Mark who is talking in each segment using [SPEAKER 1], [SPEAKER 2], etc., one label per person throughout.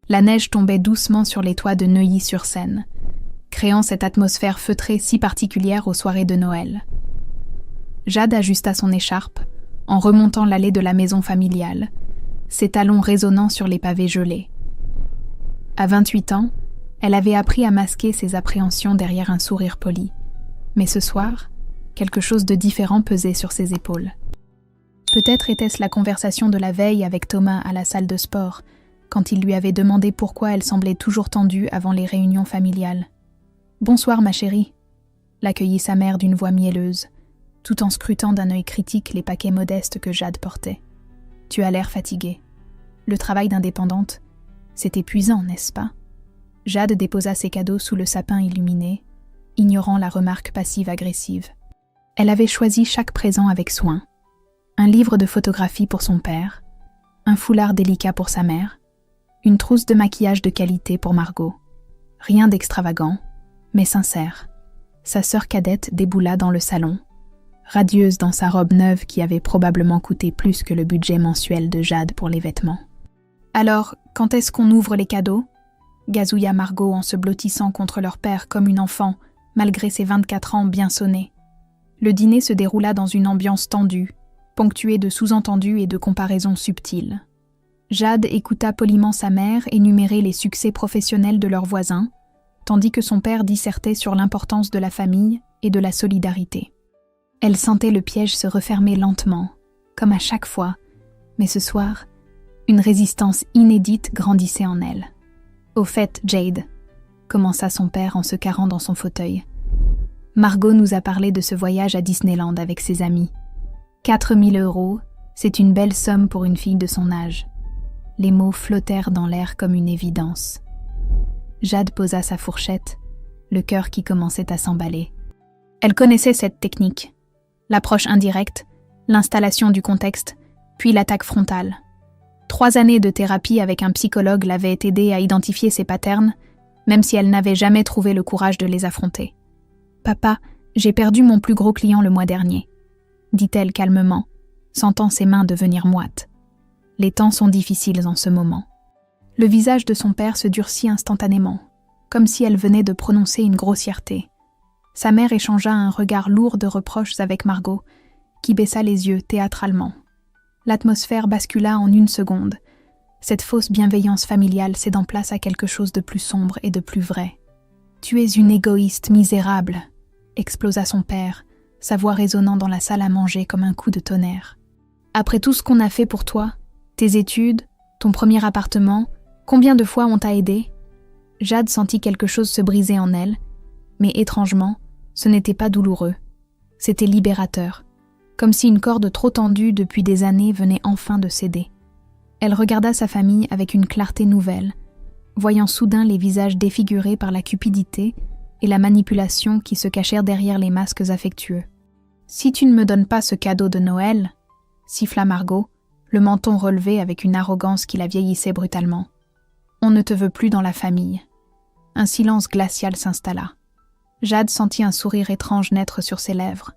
[SPEAKER 1] La neige tombait doucement sur les toits de Neuilly-sur-Seine, créant cette atmosphère feutrée si particulière aux soirées de Noël. Jade ajusta son écharpe en remontant l'allée de la maison familiale, ses talons résonnant sur les pavés gelés. À 28 ans, elle avait appris à masquer ses appréhensions derrière un sourire poli. Mais ce soir, quelque chose de différent pesait sur ses épaules. Peut-être était-ce la conversation de la veille avec Thomas à la salle de sport, quand il lui avait demandé pourquoi elle semblait toujours tendue avant les réunions familiales. « Bonsoir, ma chérie », l'accueillit sa mère d'une voix mielleuse, tout en scrutant d'un œil critique les paquets modestes que Jade portait. « Tu as l'air fatiguée. Le travail d'indépendante, c'est épuisant, n'est-ce pas ?» Jade déposa ses cadeaux sous le sapin illuminé, ignorant la remarque passive-agressive. Elle avait choisi chaque présent avec soin. Un livre de photographie pour son père, un foulard délicat pour sa mère, une trousse de maquillage de qualité pour Margot. Rien d'extravagant, mais sincère. Sa sœur cadette déboula dans le salon, radieuse dans sa robe neuve qui avait probablement coûté plus que le budget mensuel de Jade pour les vêtements. « Alors, quand est-ce qu'on ouvre les cadeaux ?» gazouilla Margot en se blottissant contre leur père comme une enfant, malgré ses 24 ans bien sonnés. Le dîner se déroula dans une ambiance tendue, ponctuée de sous-entendus et de comparaisons subtiles. Jade écouta poliment sa mère énumérer les succès professionnels de leurs voisins, tandis que son père dissertait sur l'importance de la famille et de la solidarité. Elle sentait le piège se refermer lentement, comme à chaque fois, mais ce soir, une résistance inédite grandissait en elle. « Au fait, Jade, » commença son père en se carrant dans son fauteuil. « Margot nous a parlé de ce voyage à Disneyland avec ses amis. 4 000 €, c'est une belle somme pour une fille de son âge. » Les mots flottèrent dans l'air comme une évidence. Jade posa sa fourchette, le cœur qui commençait à s'emballer. Elle connaissait cette technique. L'approche indirecte, l'installation du contexte, puis l'attaque frontale. 3 années de thérapie avec un psychologue l'avaient aidée à identifier ces patterns, même si elle n'avait jamais trouvé le courage de les affronter. « Papa, j'ai perdu mon plus gros client le mois dernier, » dit-elle calmement, sentant ses mains devenir moites. Les temps sont difficiles en ce moment. Le visage de son père se durcit instantanément, comme si elle venait de prononcer une grossièreté. Sa mère échangea un regard lourd de reproches avec Margot, qui baissa les yeux théâtralement. L'atmosphère bascula en 1 seconde. Cette fausse bienveillance familiale cédant place à quelque chose de plus sombre et de plus vrai. « Tu es une égoïste misérable !» explosa son père, sa voix résonnant dans la salle à manger comme un coup de tonnerre. « Après tout ce qu'on a fait pour toi, tes études, ton premier appartement, combien de fois on t'a aidé ?» Jade sentit quelque chose se briser en elle, mais étrangement, ce n'était pas douloureux. C'était libérateur, comme si une corde trop tendue depuis des années venait enfin de céder. Elle regarda sa famille avec une clarté nouvelle, voyant soudain les visages défigurés par la cupidité et la manipulation qui se cachèrent derrière les masques affectueux. « Si tu ne me donnes pas ce cadeau de Noël, » siffla Margot, le menton relevé avec une arrogance qui la vieillissait brutalement. « On ne te veut plus dans la famille. » Un silence glacial s'installa. Jade sentit un sourire étrange naître sur ses lèvres,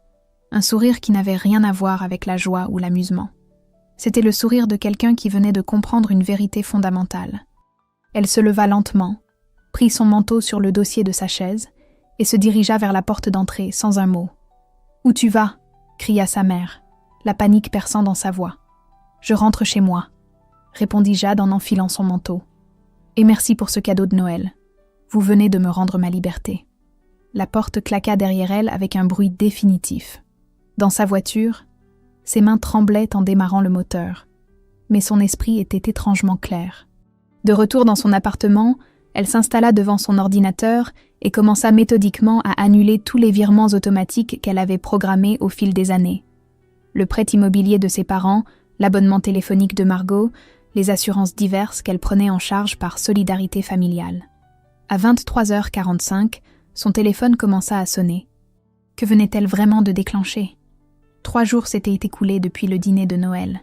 [SPEAKER 1] un sourire qui n'avait rien à voir avec la joie ou l'amusement. C'était le sourire de quelqu'un qui venait de comprendre une vérité fondamentale. Elle se leva lentement, prit son manteau sur le dossier de sa chaise et se dirigea vers la porte d'entrée sans un mot. « Où tu vas ?» cria sa mère, la panique perçant dans sa voix. « Je rentre chez moi », répondit Jade en enfilant son manteau. « Et merci pour ce cadeau de Noël. Vous venez de me rendre ma liberté. » La porte claqua derrière elle avec un bruit définitif. Dans sa voiture, ses mains tremblaient en démarrant le moteur, mais son esprit était étrangement clair. De retour dans son appartement, elle s'installa devant son ordinateur et commença méthodiquement à annuler tous les virements automatiques qu'elle avait programmés au fil des années. Le prêt immobilier de ses parents, l'abonnement téléphonique de Margot, les assurances diverses qu'elle prenait en charge par solidarité familiale. À 23h45, son téléphone commença à sonner. Que venait-elle vraiment de déclencher ? 3 jours s'étaient écoulés depuis le dîner de Noël.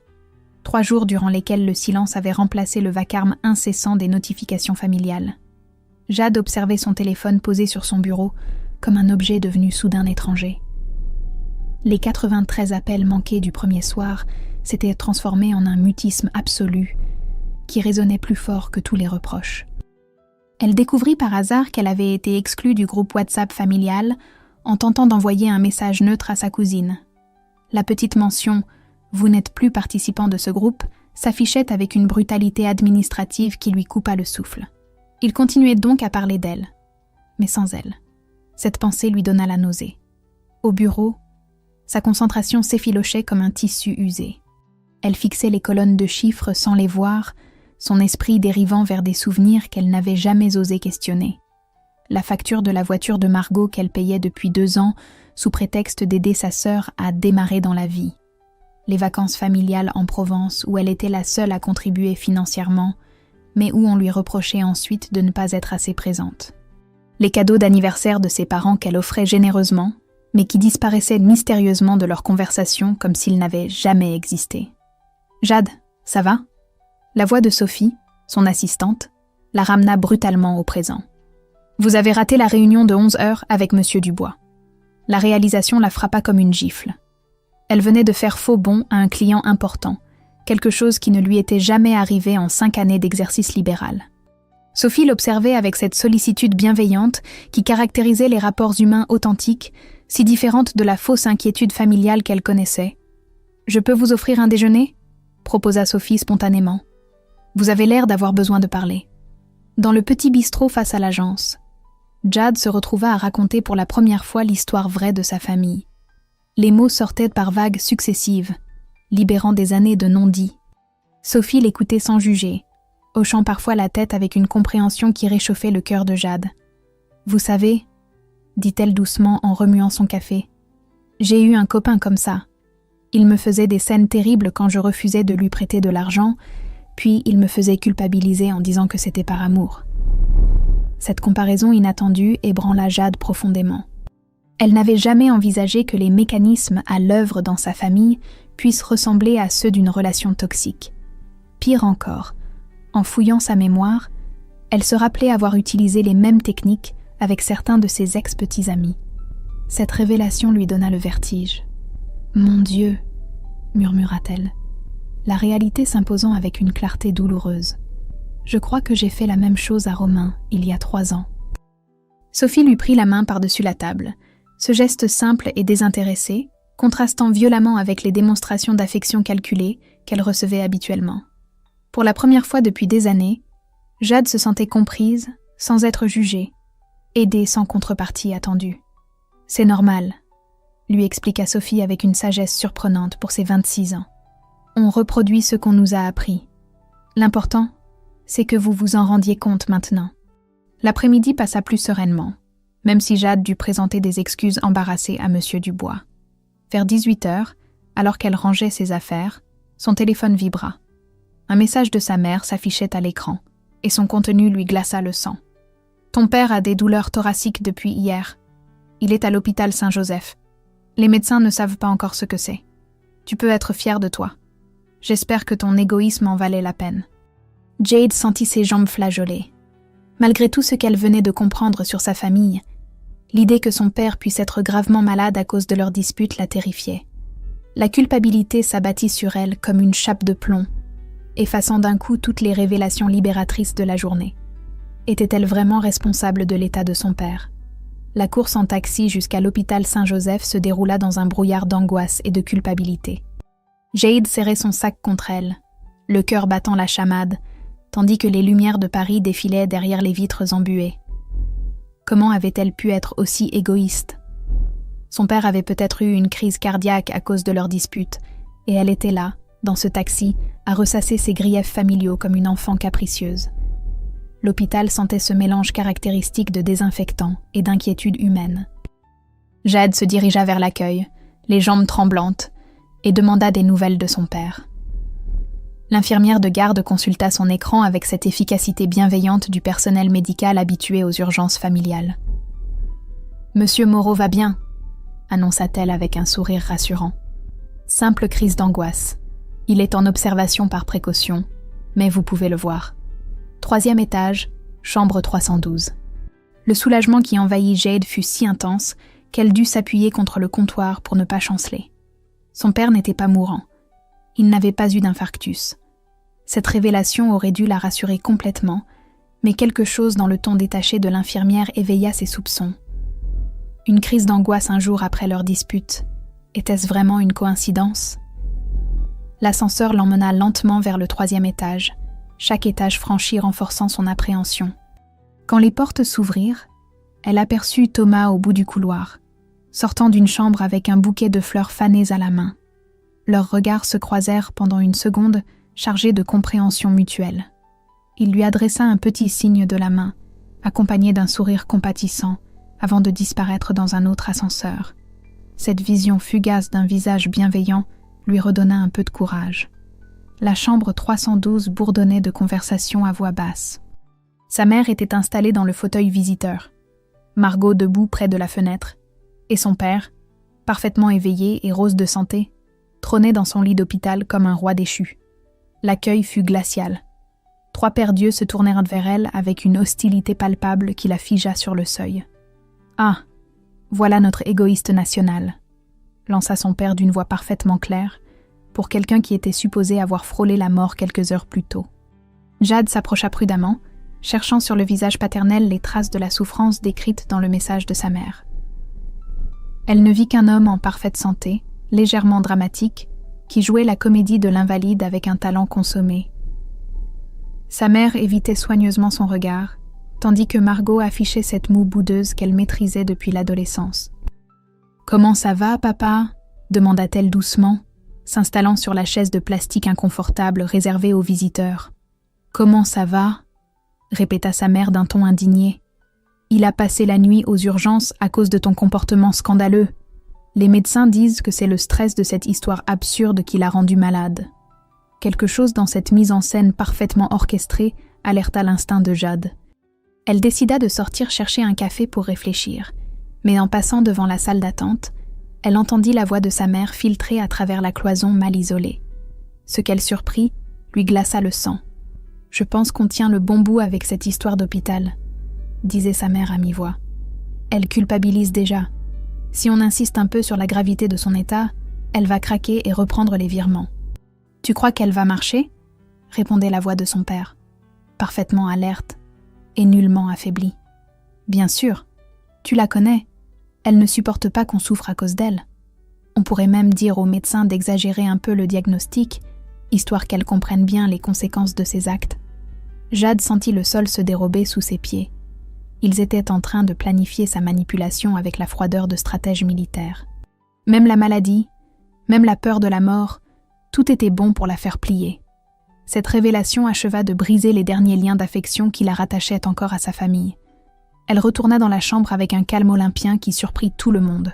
[SPEAKER 1] 3 jours durant lesquels le silence avait remplacé le vacarme incessant des notifications familiales. Jade observait son téléphone posé sur son bureau comme un objet devenu soudain étranger. Les 93 appels manqués du premier soir s'étaient transformés en un mutisme absolu, qui résonnait plus fort que tous les reproches. Elle découvrit par hasard qu'elle avait été exclue du groupe WhatsApp familial en tentant d'envoyer un message neutre à sa cousine. La petite mention « Vous n'êtes plus participant de ce groupe » s'affichait avec une brutalité administrative qui lui coupa le souffle. Il continuait donc à parler d'elle, mais sans elle. Cette pensée lui donna la nausée. Au bureau, sa concentration s'effilochait comme un tissu usé. Elle fixait les colonnes de chiffres sans les voir, son esprit dérivant vers des souvenirs qu'elle n'avait jamais osé questionner. La facture de la voiture de Margot qu'elle payait depuis 2 ans, sous prétexte d'aider sa sœur à démarrer dans la vie. Les vacances familiales en Provence où elle était la seule à contribuer financièrement, mais où on lui reprochait ensuite de ne pas être assez présente. Les cadeaux d'anniversaire de ses parents qu'elle offrait généreusement, mais qui disparaissaient mystérieusement de leur conversation comme s'ils n'avaient jamais existé. « Jade, ça va ?» La voix de Sophie, son assistante, la ramena brutalement au présent. « Vous avez raté la réunion de 11 heures avec Monsieur Dubois. » La réalisation la frappa comme une gifle. Elle venait de faire faux bond à un client important, quelque chose qui ne lui était jamais arrivé en 5 années d'exercice libéral. Sophie l'observait avec cette sollicitude bienveillante qui caractérisait les rapports humains authentiques, si différente de la fausse inquiétude familiale qu'elle connaissait. « Je peux vous offrir un déjeuner ?» proposa Sophie spontanément. « Vous avez l'air d'avoir besoin de parler. » Dans le petit bistrot face à l'agence, Jade se retrouva à raconter pour la première fois l'histoire vraie de sa famille. Les mots sortaient par vagues successives, libérant des années de non-dits. Sophie l'écoutait sans juger, hochant parfois la tête avec une compréhension qui réchauffait le cœur de Jade. « Vous savez, » dit-elle doucement en remuant son café, « j'ai eu un copain comme ça. Il me faisait des scènes terribles quand je refusais de lui prêter de l'argent, puis il me faisait culpabiliser en disant que c'était par amour. » Cette comparaison inattendue ébranla Jade profondément. Elle n'avait jamais envisagé que les mécanismes à l'œuvre dans sa famille puissent ressembler à ceux d'une relation toxique. Pire encore, en fouillant sa mémoire, elle se rappelait avoir utilisé les mêmes techniques avec certains de ses ex-petits amis. Cette révélation lui donna le vertige. « Mon Dieu !» murmura-t-elle, la réalité s'imposant avec une clarté douloureuse. « Je crois que j'ai fait la même chose à Romain il y a 3 ans. » Sophie lui prit la main par-dessus la table. Ce geste simple et désintéressé, contrastant violemment avec les démonstrations d'affection calculées qu'elle recevait habituellement. Pour la première fois depuis des années, Jade se sentait comprise, sans être jugée, aidée sans contrepartie attendue. « C'est normal », lui expliqua Sophie avec une sagesse surprenante pour ses 26 ans. « On reproduit ce qu'on nous a appris. L'important, c'est que vous vous en rendiez compte maintenant. » L'après-midi passa plus sereinement, même si Jade dut présenter des excuses embarrassées à Monsieur Dubois. Vers 18h, alors qu'elle rangeait ses affaires, son téléphone vibra. Un message de sa mère s'affichait à l'écran, et son contenu lui glaça le sang. « Ton père a des douleurs thoraciques depuis hier. Il est à l'hôpital Saint-Joseph. Les médecins ne savent pas encore ce que c'est. Tu peux être fier de toi. J'espère que ton égoïsme en valait la peine. » Jade sentit ses jambes flageoler. Malgré tout ce qu'elle venait de comprendre sur sa famille, l'idée que son père puisse être gravement malade à cause de leur dispute la terrifiait. La culpabilité s'abattit sur elle comme une chape de plomb, effaçant d'un coup toutes les révélations libératrices de la journée. Était-elle vraiment responsable de l'état de son père ? La course en taxi jusqu'à l'hôpital Saint-Joseph se déroula dans un brouillard d'angoisse et de culpabilité. Jade serrait son sac contre elle, le cœur battant la chamade, tandis que les lumières de Paris défilaient derrière les vitres embuées. Comment avait-elle pu être aussi égoïste ? Son père avait peut-être eu une crise cardiaque à cause de leur dispute, et elle était là, dans ce taxi, à ressasser ses griefs familiaux comme une enfant capricieuse. L'hôpital sentait ce mélange caractéristique de désinfectant et d'inquiétude humaine. Jade se dirigea vers l'accueil, les jambes tremblantes, et demanda des nouvelles de son père. L'infirmière de garde consulta son écran avec cette efficacité bienveillante du personnel médical habitué aux urgences familiales. « Monsieur Moreau va bien », annonça-t-elle avec un sourire rassurant. Simple crise d'angoisse. Il est en observation par précaution, mais vous pouvez le voir. 3e étage, chambre 312. Le soulagement qui envahit Jade fut si intense qu'elle dut s'appuyer contre le comptoir pour ne pas chanceler. Son père n'était pas mourant. Il n'avait pas eu d'infarctus. Cette révélation aurait dû la rassurer complètement, mais quelque chose dans le ton détaché de l'infirmière éveilla ses soupçons. Une crise d'angoisse un jour après leur dispute. Était-ce vraiment une coïncidence? L'ascenseur l'emmena lentement vers le 3e étage, chaque étage franchi renforçant son appréhension. Quand les portes s'ouvrirent, elle aperçut Thomas au bout du couloir, sortant d'une chambre avec un bouquet de fleurs fanées à la main. Leurs regards se croisèrent pendant une seconde, chargés de compréhension mutuelle. Il lui adressa un petit signe de la main, accompagné d'un sourire compatissant, avant de disparaître dans un autre ascenseur. Cette vision fugace d'un visage bienveillant lui redonna un peu de courage. La chambre 312 bourdonnait de conversations à voix basse. Sa mère était installée dans le fauteuil visiteur, Margot debout près de la fenêtre, et son père, parfaitement éveillé et rose de santé, trônait dans son lit d'hôpital comme un roi déchu. L'accueil fut glacial. 3 paires d'yeux se tournèrent vers elle avec une hostilité palpable qui la figea sur le seuil. « Ah, voilà notre égoïste national », lança son père d'une voix parfaitement claire, pour quelqu'un qui était supposé avoir frôlé la mort quelques heures plus tôt. Jade s'approcha prudemment, cherchant sur le visage paternel les traces de la souffrance décrite dans le message de sa mère. Elle ne vit qu'un homme en parfaite santé, légèrement dramatique, qui jouait la comédie de l'invalide avec un talent consommé. Sa mère évitait soigneusement son regard, tandis que Margot affichait cette moue boudeuse qu'elle maîtrisait depuis l'adolescence. « Comment ça va, papa ?» demanda-t-elle doucement, s'installant sur la chaise de plastique inconfortable réservée aux visiteurs. « Comment ça va ?» répéta sa mère d'un ton indigné. « Il a passé la nuit aux urgences à cause de ton comportement scandaleux. Les médecins disent que c'est le stress de cette histoire absurde qui l'a rendu malade. » Quelque chose dans cette mise en scène parfaitement orchestrée alerta l'instinct de Jade. Elle décida de sortir chercher un café pour réfléchir, mais en passant devant la salle d'attente, elle entendit la voix de sa mère filtrer à travers la cloison mal isolée. Ce qu'elle surprit lui glaça le sang. « Je pense qu'on tient le bon bout avec cette histoire d'hôpital », disait sa mère à mi-voix. Elle culpabilise déjà. Si on insiste un peu sur la gravité de son état, elle va craquer et reprendre les virements. « Tu crois qu'elle va marcher ?» répondait la voix de son père, parfaitement alerte et nullement affaiblie. « Bien sûr, tu la connais. Elle ne supporte pas qu'on souffre à cause d'elle. On pourrait même dire aux médecins d'exagérer un peu le diagnostic, histoire qu'elle comprenne bien les conséquences de ses actes. » Jade sentit le sol se dérober sous ses pieds. Ils étaient en train de planifier sa manipulation avec la froideur de stratège militaire. Même la maladie, même la peur de la mort, tout était bon pour la faire plier. Cette révélation acheva de briser les derniers liens d'affection qui la rattachaient encore à sa famille. Elle retourna dans la chambre avec un calme olympien qui surprit tout le monde.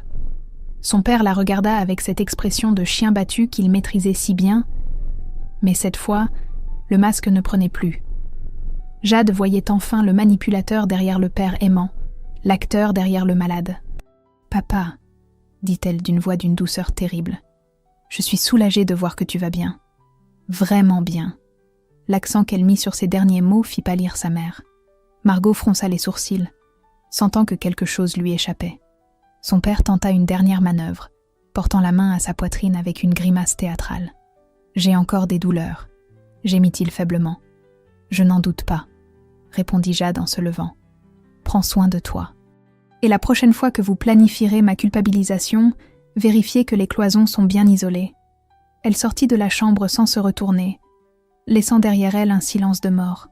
[SPEAKER 1] Son père la regarda avec cette expression de chien battu qu'il maîtrisait si bien, mais cette fois, le masque ne prenait plus. Jade voyait enfin le manipulateur derrière le père aimant, l'acteur derrière le malade. « Papa, » dit-elle d'une voix d'une douceur terrible, « je suis soulagée de voir que tu vas bien. Vraiment bien. » L'accent qu'elle mit sur ces derniers mots fit pâlir sa mère. Margot fronça les sourcils, sentant que quelque chose lui échappait. Son père tenta une dernière manœuvre, portant la main à sa poitrine avec une grimace théâtrale. « J'ai encore des douleurs, » gémit-il faiblement. « Je n'en doute pas, » répondit Jade en se levant. « Prends soin de toi. Et la prochaine fois que vous planifierez ma culpabilisation, vérifiez que les cloisons sont bien isolées. » Elle sortit de la chambre sans se retourner, laissant derrière elle un silence de mort.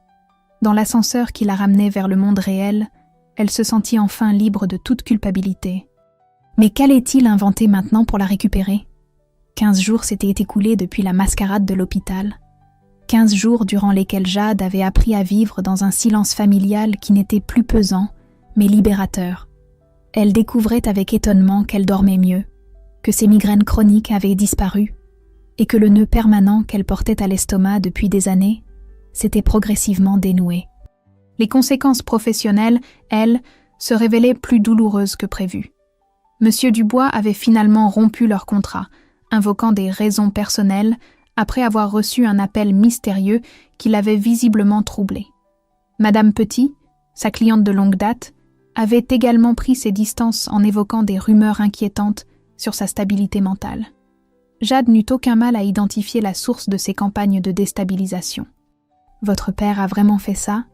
[SPEAKER 1] Dans l'ascenseur qui la ramenait vers le monde réel, elle se sentit enfin libre de toute culpabilité. Mais qu'allait-il inventer maintenant pour la récupérer ? 15 jours s'étaient écoulés depuis la mascarade de l'hôpital. 15 jours durant lesquels Jade avait appris à vivre dans un silence familial qui n'était plus pesant, mais libérateur. Elle découvrait avec étonnement qu'elle dormait mieux, que ses migraines chroniques avaient disparu, et que le nœud permanent qu'elle portait à l'estomac depuis des années s'était progressivement dénoué. Les conséquences professionnelles, elles, se révélaient plus douloureuses que prévu. Monsieur Dubois avait finalement rompu leur contrat, invoquant des raisons personnelles, après avoir reçu un appel mystérieux qui l'avait visiblement troublé. Madame Petit, sa cliente de longue date, avait également pris ses distances en évoquant des rumeurs inquiétantes sur sa stabilité mentale. Jade n'eut aucun mal à identifier la source de ces campagnes de déstabilisation. « Votre père a vraiment fait ça ?»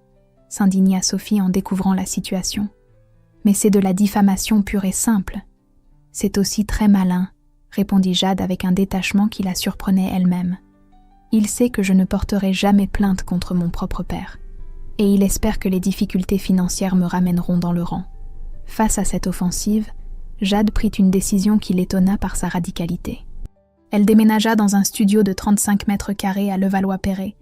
[SPEAKER 1] s'indigna Sophie en découvrant la situation. « Mais c'est de la diffamation pure et simple. »« C'est aussi très malin, » répondit Jade avec un détachement qui la surprenait elle-même. « Il sait que je ne porterai jamais plainte contre mon propre père. Et il espère que les difficultés financières me ramèneront dans le rang. » Face à cette offensive, Jade prit une décision qui l'étonna par sa radicalité. Elle déménagea dans un studio de 35 mètres carrés à Levallois-Perret,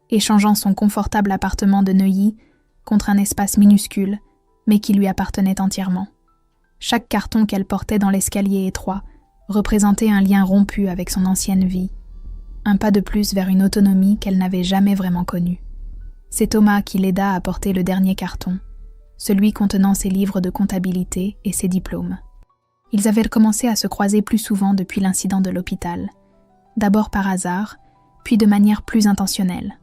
[SPEAKER 1] échangeant son confortable appartement de Neuilly contre un espace minuscule, mais qui lui appartenait entièrement. Chaque carton qu'elle portait dans l'escalier étroit représentait un lien rompu avec son ancienne vie, un pas de plus vers une autonomie qu'elle n'avait jamais vraiment connue. C'est Thomas qui l'aida à porter le dernier carton, celui contenant ses livres de comptabilité et ses diplômes. Ils avaient commencé à se croiser plus souvent depuis l'incident de l'hôpital, d'abord par hasard, puis de manière plus intentionnelle.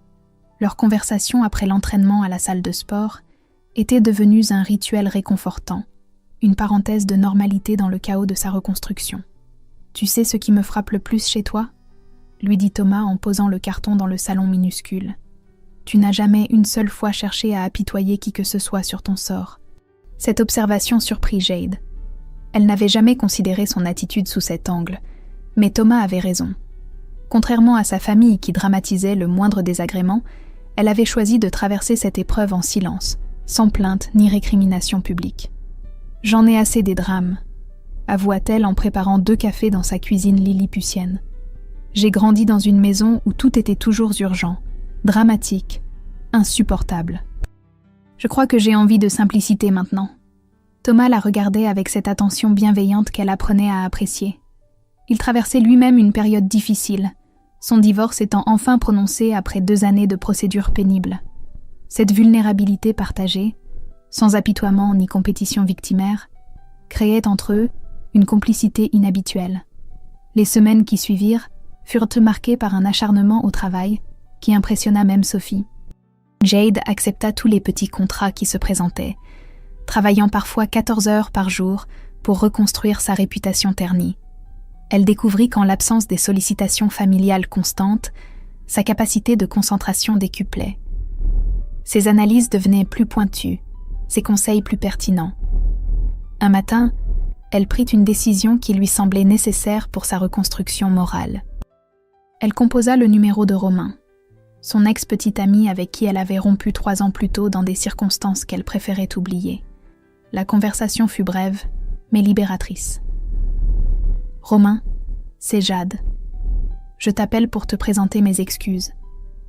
[SPEAKER 1] Leurs conversations après l'entraînement à la salle de sport étaient devenues un rituel réconfortant, une parenthèse de normalité dans le chaos de sa reconstruction. « Tu sais ce qui me frappe le plus chez toi ?» lui dit Thomas en posant le carton dans le salon minuscule. « Tu n'as jamais une seule fois cherché à apitoyer qui que ce soit sur ton sort. » Cette observation surprit Jade. Elle n'avait jamais considéré son attitude sous cet angle, mais Thomas avait raison. Contrairement à sa famille qui dramatisait le moindre désagrément, elle avait choisi de traverser cette épreuve en silence, sans plainte ni récrimination publique. « J'en ai assez des drames », avoua-t-elle en préparant 2 cafés dans sa cuisine lilliputienne. « J'ai grandi dans une maison où tout était toujours urgent, dramatique, insupportable. Je crois que j'ai envie de simplicité maintenant. » Thomas la regardait avec cette attention bienveillante qu'elle apprenait à apprécier. Il traversait lui-même une période difficile, son divorce étant enfin prononcé après 2 années de procédures pénibles. Cette vulnérabilité partagée, sans apitoiement ni compétition victimaire, créait entre eux une complicité inhabituelle. Les semaines qui suivirent furent marquées par un acharnement au travail qui impressionna même Sophie. Jade accepta tous les petits contrats qui se présentaient, travaillant parfois 14 heures par jour pour reconstruire sa réputation ternie. Elle découvrit qu'en l'absence des sollicitations familiales constantes, sa capacité de concentration décuplait. Ses analyses devenaient plus pointues, ses conseils plus pertinents. Un matin, elle prit une décision qui lui semblait nécessaire pour sa reconstruction morale. Elle composa le numéro de Romain, son ex-petit ami avec qui elle avait rompu 3 ans plus tôt dans des circonstances qu'elle préférait oublier. La conversation fut brève, mais libératrice. « Romain, c'est Jade. Je t'appelle pour te présenter mes excuses.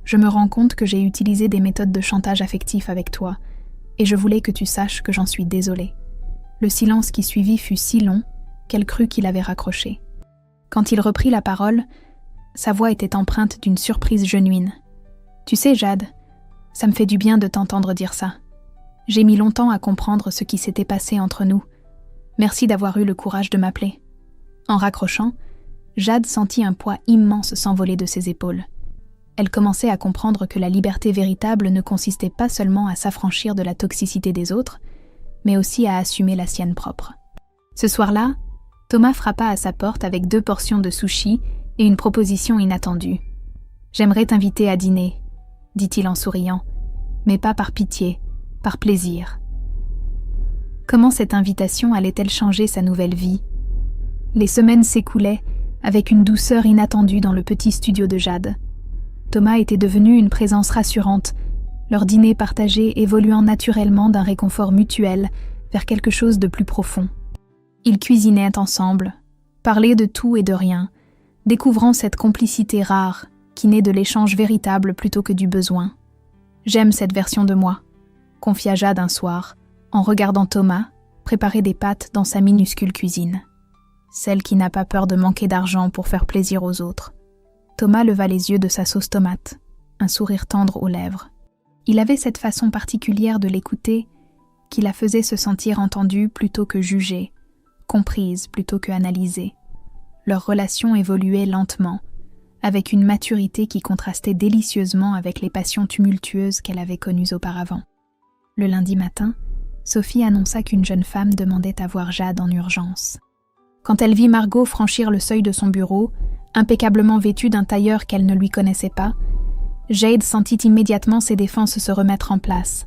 [SPEAKER 1] Je me rends compte que j'ai utilisé des méthodes de chantage affectif avec toi, et je voulais que tu saches que j'en suis désolée. » Le silence qui suivit fut si long qu'elle crut qu'il avait raccroché. Quand il reprit la parole, sa voix était empreinte d'une surprise genuine. « Tu sais, Jade, ça me fait du bien de t'entendre dire ça. J'ai mis longtemps à comprendre ce qui s'était passé entre nous. Merci d'avoir eu le courage de m'appeler. » En raccrochant, Jade sentit un poids immense s'envoler de ses épaules. Elle commençait à comprendre que la liberté véritable ne consistait pas seulement à s'affranchir de la toxicité des autres, mais aussi à assumer la sienne propre. Ce soir-là, Thomas frappa à sa porte avec 2 portions de sushi et une proposition inattendue. « J'aimerais t'inviter à dîner, » dit-il en souriant, « mais pas par pitié, par plaisir. » Comment cette invitation allait-elle changer sa nouvelle vie ? Les semaines s'écoulaient avec une douceur inattendue dans le petit studio de Jade. Thomas était devenu une présence rassurante, leur dîner partagé évoluant naturellement d'un réconfort mutuel vers quelque chose de plus profond. Ils cuisinaient ensemble, parlaient de tout et de rien, découvrant cette complicité rare qui naît de l'échange véritable plutôt que du besoin. « J'aime cette version de moi », confia Jade un soir, en regardant Thomas préparer des pâtes dans sa minuscule cuisine. Celle qui n'a pas peur de manquer d'argent pour faire plaisir aux autres. Thomas leva les yeux de sa sauce tomate, un sourire tendre aux lèvres. Il avait cette façon particulière de l'écouter qui la faisait se sentir entendue plutôt que jugée, comprise plutôt que analysée. Leur relation évoluait lentement, avec une maturité qui contrastait délicieusement avec les passions tumultueuses qu'elle avait connues auparavant. Le lundi matin, Sophie annonça qu'une jeune femme demandait à voir Jade en urgence. Quand elle vit Margot franchir le seuil de son bureau, Impeccablement vêtue d'un tailleur qu'elle ne lui connaissait pas, Jade sentit immédiatement ses défenses se remettre en place.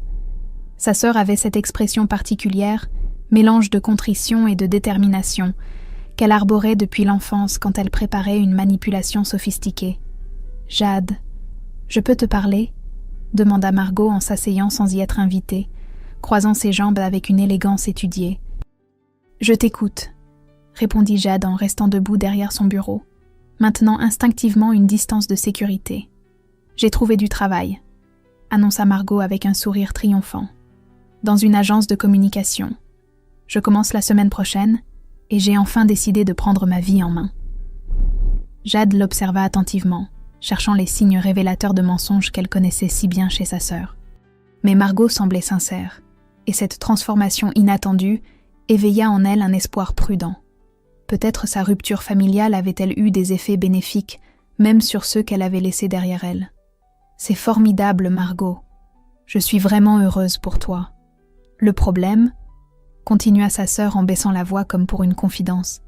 [SPEAKER 1] Sa sœur avait cette expression particulière, mélange de contrition et de détermination, qu'elle arborait depuis l'enfance quand elle préparait une manipulation sophistiquée. « Jade, je peux te parler ?» demanda Margot en s'asseyant sans y être invitée, croisant ses jambes avec une élégance étudiée. « Je t'écoute », répondit Jade en restant debout derrière son bureau, maintenant instinctivement une distance de sécurité. « J'ai trouvé du travail », annonça Margot avec un sourire triomphant. « Dans une agence de communication. Je commence la semaine prochaine et j'ai enfin décidé de prendre ma vie en main. » Jade l'observa attentivement, cherchant les signes révélateurs de mensonges qu'elle connaissait si bien chez sa sœur. Mais Margot semblait sincère, et cette transformation inattendue éveilla en elle un espoir prudent. Peut-être sa rupture familiale avait-elle eu des effets bénéfiques, même sur ceux qu'elle avait laissés derrière elle. « C'est formidable, Margot. Je suis vraiment heureuse pour toi. Le problème, continua sa sœur en baissant la voix comme pour une confidence,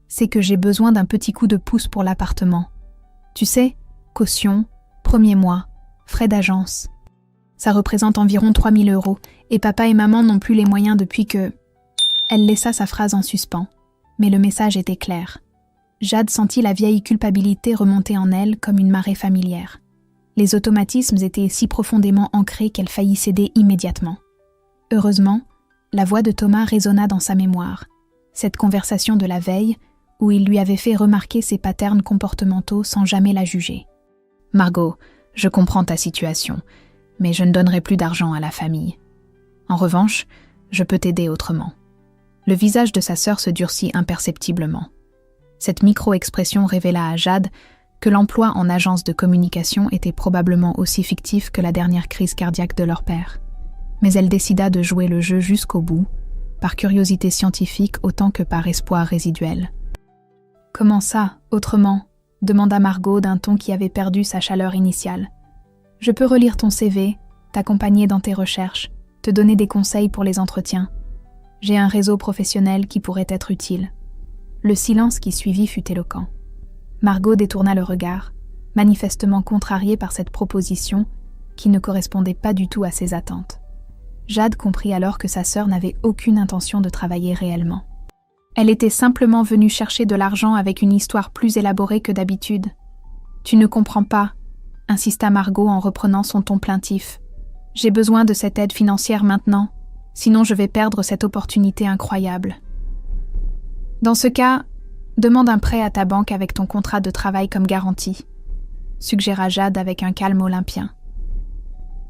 [SPEAKER 1] c'est que j'ai besoin d'un petit coup de pouce pour l'appartement. Tu sais, caution, premier mois, frais d'agence. Ça représente environ 3 000 € et papa et maman n'ont plus les moyens depuis que... » Elle laissa sa phrase en suspens, mais le message était clair. Jade sentit la vieille culpabilité remonter en elle comme une marée familière. Les automatismes étaient si profondément ancrés qu'elle faillit céder immédiatement. Heureusement, la voix de Thomas résonna dans sa mémoire. Cette conversation de la veille, où il lui avait fait remarquer ses patterns comportementaux sans jamais la juger. « Margot, je comprends ta situation, mais je ne donnerai plus d'argent à la famille. En revanche, je peux t'aider autrement. » Le visage de sa sœur se durcit imperceptiblement. Cette micro-expression révéla à Jade que l'emploi en agence de communication était probablement aussi fictif que la dernière crise cardiaque de leur père. Mais elle décida de jouer le jeu jusqu'au bout, par curiosité scientifique autant que par espoir résiduel. « Comment ça, autrement ?» demanda Margot d'un ton qui avait perdu sa chaleur initiale. « Je peux relire ton CV, t'accompagner dans tes recherches, te donner des conseils pour les entretiens. J'ai un réseau professionnel qui pourrait être utile. » Le silence qui suivit fut éloquent. Margot détourna le regard, manifestement contrariée par cette proposition qui ne correspondait pas du tout à ses attentes. Jade comprit alors que sa sœur n'avait aucune intention de travailler réellement. Elle était simplement venue chercher de l'argent avec une histoire plus élaborée que d'habitude. « Tu ne comprends pas », insista Margot en reprenant son ton plaintif. « J'ai besoin de cette aide financière maintenant, sinon je vais perdre cette opportunité incroyable. » Dans ce cas, demande un prêt à ta banque avec ton contrat de travail comme garantie, suggéra Jade avec un calme olympien.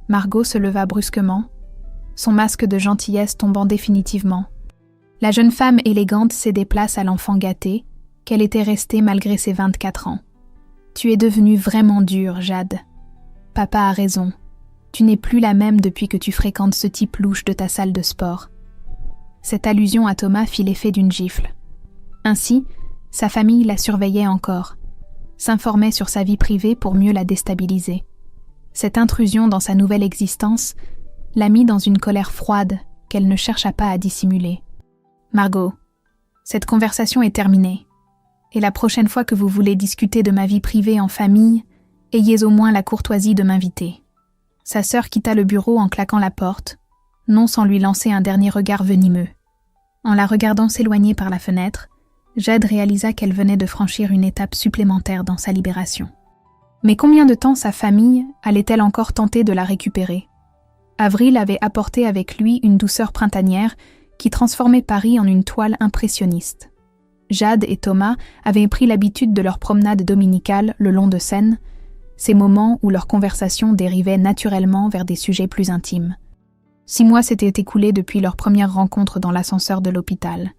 [SPEAKER 1] Margot se leva brusquement, son masque de gentillesse tombant définitivement. La jeune femme élégante cédait place à l'enfant gâté, qu'elle était restée malgré ses 24 ans. « Tu es devenue vraiment dure, Jade. Papa a raison. Tu n'es plus la même depuis que tu fréquentes ce type louche de ta salle de sport. » Cette allusion à Thomas fit l'effet d'une gifle. Ainsi, sa famille la surveillait encore, s'informait sur sa vie privée pour mieux la déstabiliser. Cette intrusion dans sa nouvelle existence la mit dans une colère froide qu'elle ne chercha pas à dissimuler. « Margot, cette conversation est terminée, et la prochaine fois que vous voulez discuter de ma vie privée en famille, ayez au moins la courtoisie de m'inviter. » Sa sœur quitta le bureau en claquant la porte, non sans lui lancer un dernier regard venimeux. En la regardant s'éloigner par la fenêtre, Jade réalisa qu'elle venait de franchir une étape supplémentaire dans sa libération. Mais combien de temps sa famille allait-elle encore tenter de la récupérer ? Avril avait apporté avec lui une douceur printanière qui transformait Paris en une toile impressionniste. Jade et Thomas avaient pris l'habitude de leur promenade dominicale le long de Seine, ces moments où leur conversation dérivait naturellement vers des sujets plus intimes. 6 mois s'étaient écoulés depuis leur première rencontre dans l'ascenseur de l'hôpital.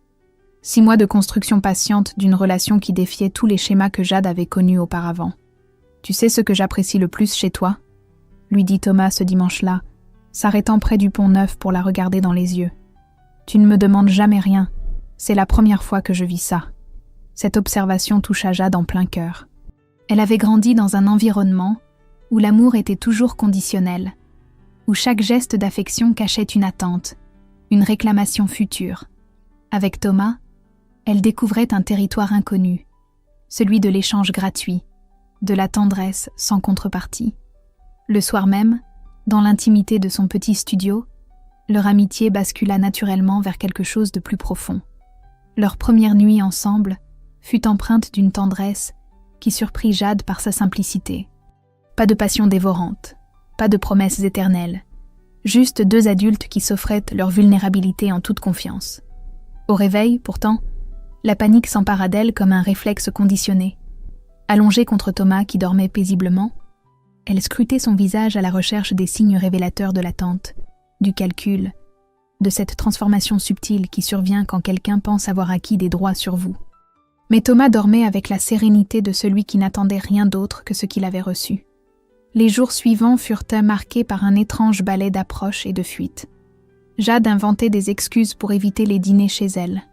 [SPEAKER 1] 6 mois de construction patiente d'une relation qui défiait tous les schémas que Jade avait connus auparavant. « Tu sais ce que j'apprécie le plus chez toi ?» lui dit Thomas ce dimanche-là, s'arrêtant près du pont Neuf pour la regarder dans les yeux. « Tu ne me demandes jamais rien. C'est la première fois que je vis ça. » Cette observation toucha Jade en plein cœur. Elle avait grandi dans un environnement où l'amour était toujours conditionnel, où chaque geste d'affection cachait une attente, une réclamation future. Avec Thomas, elle découvrait un territoire inconnu, celui de l'échange gratuit, de la tendresse sans contrepartie. Le soir même, dans l'intimité de son petit studio, leur amitié bascula naturellement vers quelque chose de plus profond. Leur première nuit ensemble fut empreinte d'une tendresse qui surprit Jade par sa simplicité. Pas de passion dévorante, pas de promesses éternelles, juste deux adultes qui s'offraient leur vulnérabilité en toute confiance. Au réveil, pourtant, la panique s'empara d'elle comme un réflexe conditionné. Allongée contre Thomas qui dormait paisiblement, elle scrutait son visage à la recherche des signes révélateurs de l'attente, du calcul, de cette transformation subtile qui survient quand quelqu'un pense avoir acquis des droits sur vous. Mais Thomas dormait avec la sérénité de celui qui n'attendait rien d'autre que ce qu'il avait reçu. Les jours suivants furent marqués par un étrange balai d'approche et de fuite. Jade inventait des excuses pour éviter les dîners chez elle,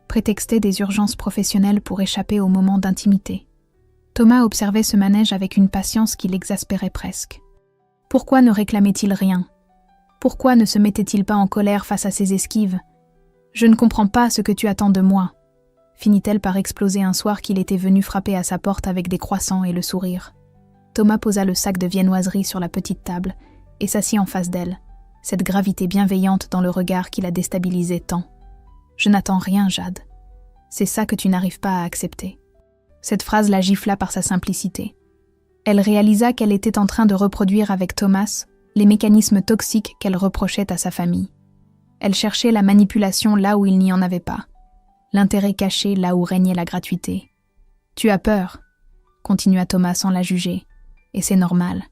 [SPEAKER 1] prétextait des urgences professionnelles pour échapper aux moments d'intimité. Thomas observait ce manège avec une patience qui l'exaspérait presque. Pourquoi ne réclamait-il rien ? Pourquoi ne se mettait-il pas en colère face à ses esquives ? « Je ne comprends pas ce que tu attends de moi », finit-elle par exploser un soir qu'il était venu frapper à sa porte avec des croissants et le sourire. Thomas posa le sac de viennoiserie sur la petite table et s'assit en face d'elle, cette gravité bienveillante dans le regard qui la déstabilisait tant. « Je n'attends rien, Jade. C'est ça que tu n'arrives pas à accepter. » Cette phrase la gifla par sa simplicité. Elle réalisa qu'elle était en train de reproduire avec Thomas les mécanismes toxiques qu'elle reprochait à sa famille. Elle cherchait la manipulation là où il n'y en avait pas, l'intérêt caché là où régnait la gratuité. « Tu as peur, » continua Thomas sans la juger, « et c'est normal.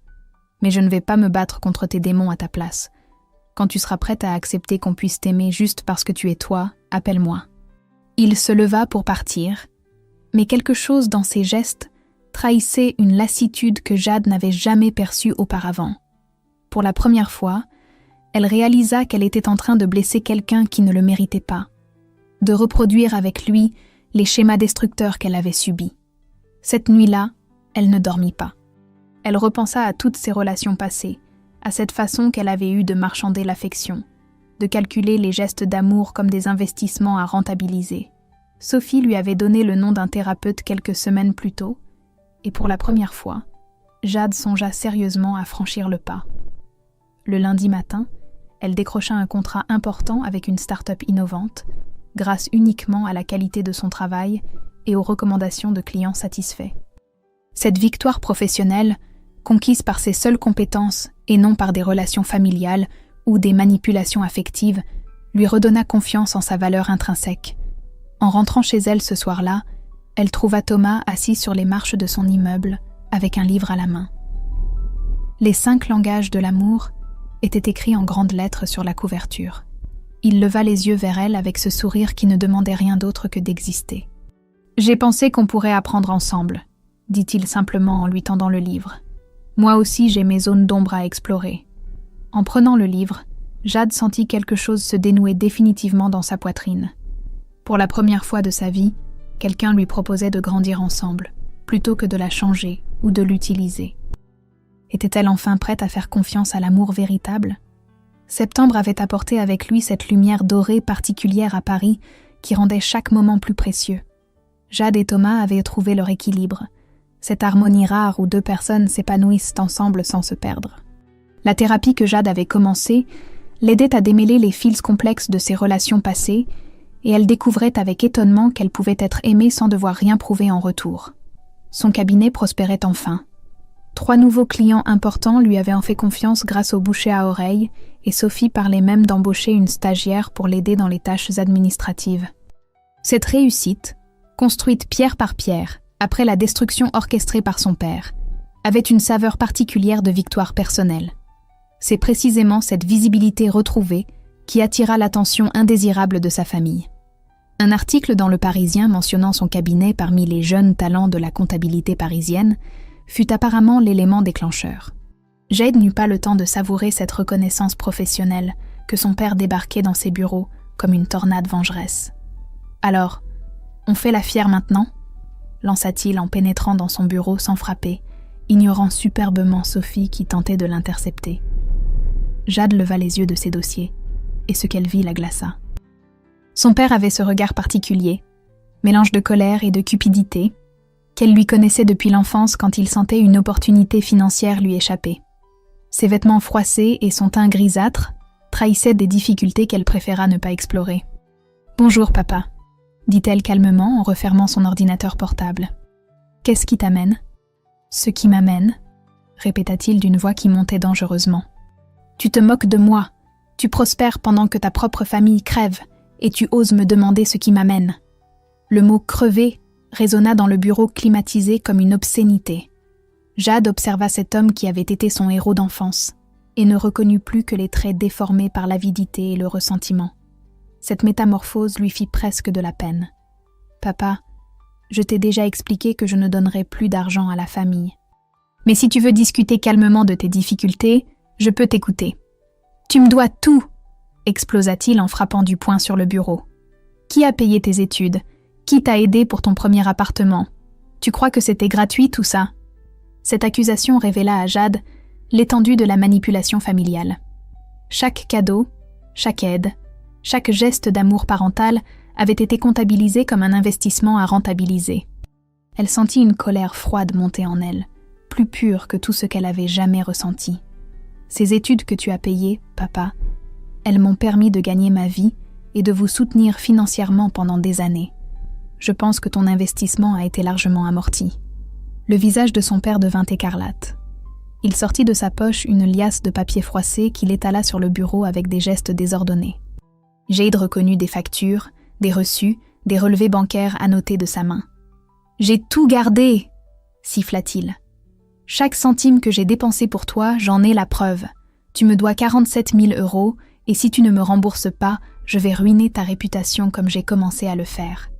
[SPEAKER 1] Mais je ne vais pas me battre contre tes démons à ta place. Quand tu seras prête à accepter qu'on puisse t'aimer juste parce que tu es toi, appelle-moi. » Il se leva pour partir, mais quelque chose dans ses gestes trahissait une lassitude que Jade n'avait jamais perçue auparavant. Pour la première fois, elle réalisa qu'elle était en train de blesser quelqu'un qui ne le méritait pas, de reproduire avec lui les schémas destructeurs qu'elle avait subis. Cette nuit-là, elle ne dormit pas. Elle repensa à toutes ses relations passées, à cette façon qu'elle avait eue de marchander l'affection, de calculer les gestes d'amour comme des investissements à rentabiliser. Sophie lui avait donné le nom d'un thérapeute quelques semaines plus tôt, et pour la première fois, Jade songea sérieusement à franchir le pas. Le lundi matin, elle décrocha un contrat important avec une start-up innovante, grâce uniquement à la qualité de son travail et aux recommandations de clients satisfaits. Cette victoire professionnelle, conquise par ses seules compétences et non par des relations familiales ou des manipulations affectives, lui redonna confiance en sa valeur intrinsèque. En rentrant chez elle ce soir-là, elle trouva Thomas assis sur les marches de son immeuble, avec un livre à la main. Les 5 langages de l'amour étaient écrits en grandes lettres sur la couverture. Il leva les yeux vers elle avec ce sourire qui ne demandait rien d'autre que d'exister. « J'ai pensé qu'on pourrait apprendre ensemble », dit-il simplement en lui tendant le livre. « Moi aussi j'ai mes zones d'ombre à explorer. » En prenant le livre, Jade sentit quelque chose se dénouer définitivement dans sa poitrine. Pour la première fois de sa vie, quelqu'un lui proposait de grandir ensemble, plutôt que de la changer ou de l'utiliser. Était-elle enfin prête à faire confiance à l'amour véritable ? Septembre avait apporté avec lui cette lumière dorée particulière à Paris qui rendait chaque moment plus précieux. Jade et Thomas avaient trouvé leur équilibre, cette harmonie rare où 2 personnes s'épanouissent ensemble sans se perdre. La thérapie que Jade avait commencée l'aidait à démêler les fils complexes de ses relations passées et elle découvrait avec étonnement qu'elle pouvait être aimée sans devoir rien prouver en retour. Son cabinet prospérait enfin. 3 nouveaux clients importants lui avaient fait confiance grâce au bouche à oreille et Sophie parlait même d'embaucher une stagiaire pour l'aider dans les tâches administratives. Cette réussite, construite pierre par pierre, après la destruction orchestrée par son père, avait une saveur particulière de victoire personnelle. C'est précisément cette visibilité retrouvée qui attira l'attention indésirable de sa famille. Un article dans Le Parisien mentionnant son cabinet parmi les jeunes talents de la comptabilité parisienne fut apparemment l'élément déclencheur. Jade n'eut pas le temps de savourer cette reconnaissance professionnelle que son père débarquait dans ses bureaux comme une tornade vengeresse. « Alors, on fait la fière maintenant ?» lança-t-il en pénétrant dans son bureau sans frapper, ignorant superbement Sophie qui tentait de l'intercepter. Jade leva les yeux de ses dossiers, et ce qu'elle vit la glaça. Son père avait ce regard particulier, mélange de colère et de cupidité, qu'elle lui connaissait depuis l'enfance quand il sentait une opportunité financière lui échapper. Ses vêtements froissés et son teint grisâtre trahissaient des difficultés qu'elle préféra ne pas explorer. « Bonjour, papa », dit-elle calmement en refermant son ordinateur portable. « Qu'est-ce qui t'amène ?»« Ce qui m'amène », répéta-t-il d'une voix qui montait dangereusement. « Tu te moques de moi, tu prospères pendant que ta propre famille crève, et tu oses me demander ce qui m'amène. » Le mot « crever » résonna dans le bureau climatisé comme une obscénité. Jade observa cet homme qui avait été son héros d'enfance, et ne reconnut plus que les traits déformés par l'avidité et le ressentiment. Cette métamorphose lui fit presque de la peine. « Papa, je t'ai déjà expliqué que je ne donnerai plus d'argent à la famille. Mais si tu veux discuter calmement de tes difficultés, je peux t'écouter. »« Tu me dois tout !» explosa-t-il en frappant du poing sur le bureau. « Qui a payé tes études ? Qui t'a aidé pour ton premier appartement ? Tu crois que c'était gratuit tout ça ?» Cette accusation révéla à Jade l'étendue de la manipulation familiale. Chaque cadeau, chaque aide, chaque geste d'amour parental avait été comptabilisé comme un investissement à rentabiliser. Elle sentit une colère froide monter en elle, plus pure que tout ce qu'elle avait jamais ressenti. « Ces études que tu as payées, papa, elles m'ont permis de gagner ma vie et de vous soutenir financièrement pendant des années. Je pense que ton investissement a été largement amorti. » Le visage de son père devint écarlate. Il sortit de sa poche une liasse de papier froissé qu'il étala sur le bureau avec des gestes désordonnés. Jade reconnut des factures, des reçus, des relevés bancaires annotés de sa main. « J'ai tout gardé !» siffla-t-il. « Chaque centime que j'ai dépensé pour toi, j'en ai la preuve. Tu me dois 47 000 € et si tu ne me rembourses pas, je vais ruiner ta réputation comme j'ai commencé à le faire. »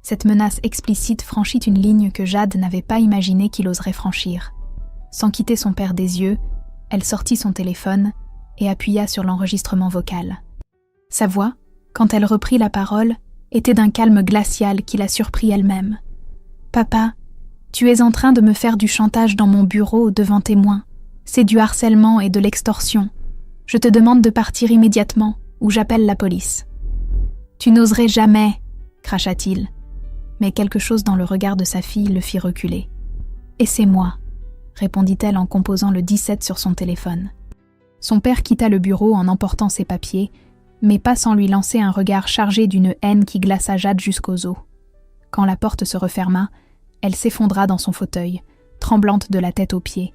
[SPEAKER 1] Cette menace explicite franchit une ligne que Jade n'avait pas imaginé qu'il oserait franchir. Sans quitter son père des yeux, elle sortit son téléphone et appuya sur l'enregistrement vocal. Sa voix, quand elle reprit la parole, était d'un calme glacial qui la surprit elle-même. « Papa, tu es en train de me faire du chantage dans mon bureau devant témoins. C'est du harcèlement et de l'extorsion. Je te demande de partir immédiatement ou j'appelle la police. »« Tu n'oserais jamais !» cracha-t-il. Mais quelque chose dans le regard de sa fille le fit reculer. « Et c'est moi !» répondit-elle en composant le 17 sur son téléphone. Son père quitta le bureau en emportant ses papiers, mais pas sans lui lancer un regard chargé d'une haine qui glaça Jade jusqu'aux os. Quand la porte se referma, elle s'effondra dans son fauteuil, tremblante de la tête aux pieds.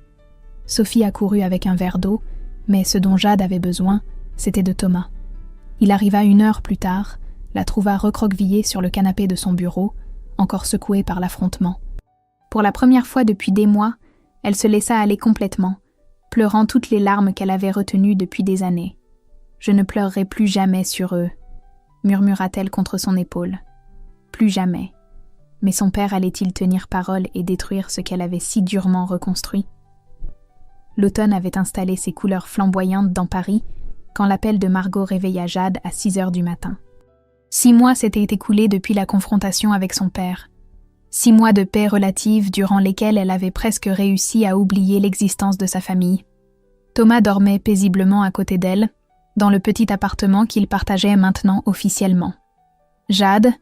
[SPEAKER 1] Sophie accourut avec un verre d'eau, mais ce dont Jade avait besoin, c'était de Thomas. Il arriva 1 heure plus tard, la trouva recroquevillée sur le canapé de son bureau, encore secouée par l'affrontement. Pour la première fois depuis des mois, elle se laissa aller complètement, pleurant toutes les larmes qu'elle avait retenues depuis des années. « Je ne pleurerai plus jamais sur eux », murmura-t-elle contre son épaule. « Plus jamais. » Mais son père allait-il tenir parole et détruire ce qu'elle avait si durement reconstruit ? L'automne avait installé ses couleurs flamboyantes dans Paris quand l'appel de Margot réveilla Jade à 6 heures du matin. 6 mois s'étaient écoulés depuis la confrontation avec son père. 6 mois de paix relative durant lesquels elle avait presque réussi à oublier l'existence de sa famille. Thomas dormait paisiblement à côté d'elle, dans le petit appartement qu'il partageait maintenant officiellement. « Jade,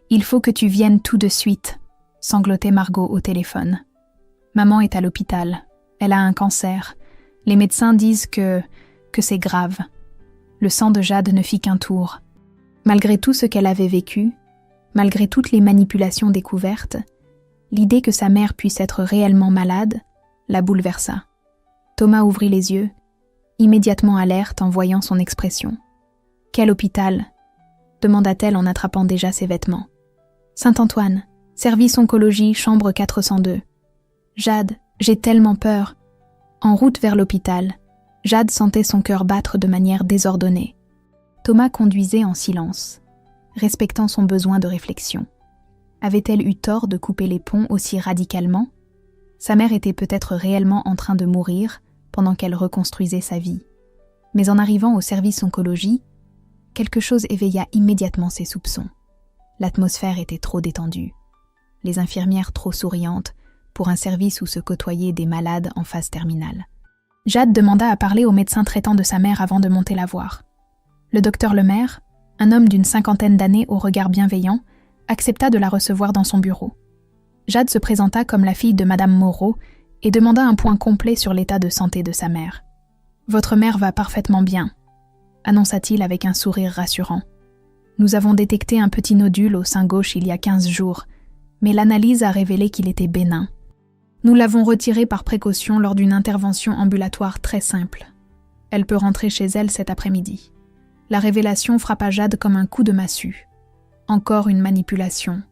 [SPEAKER 1] il faut que tu viennes tout de suite », sanglotait Margot au téléphone. « Maman est à l'hôpital. Elle a un cancer. Les médecins disent que c'est grave. » Le sang de Jade ne fit qu'un tour. Malgré tout ce qu'elle avait vécu, malgré toutes les manipulations découvertes, l'idée que sa mère puisse être réellement malade la bouleversa. Thomas ouvrit les yeux, immédiatement alerte en voyant son expression. « Quel hôpital ?» demanda-t-elle en attrapant déjà ses vêtements. « Saint-Antoine, service oncologie, chambre 402. »« Jade, j'ai tellement peur. » En route vers l'hôpital, Jade sentait son cœur battre de manière désordonnée. Thomas conduisait en silence, respectant son besoin de réflexion. Avait-elle eu tort de couper les ponts aussi radicalement ? Sa mère était peut-être réellement en train de mourir pendant qu'elle reconstruisait sa vie. Mais en arrivant au service oncologie, quelque chose éveilla immédiatement ses soupçons. L'atmosphère était trop détendue. Les infirmières trop souriantes pour un service où se côtoyaient des malades en phase terminale. Jade demanda à parler au médecin traitant de sa mère avant de monter la voir. Le docteur Lemaire, un homme d'une 50aine d'années au regard bienveillant, accepta de la recevoir dans son bureau. Jade se présenta comme la fille de Madame Moreau et demanda un point complet sur l'état de santé de sa mère. « Votre mère va parfaitement bien », annonça-t-il avec un sourire rassurant. « Nous avons détecté un petit nodule au sein gauche il y a 15 jours, mais l'analyse a révélé qu'il était bénin. Nous l'avons retiré par précaution lors d'une intervention ambulatoire très simple. Elle peut rentrer chez elle cet après-midi. » La révélation frappa Jade comme un coup de massue. Encore une manipulation,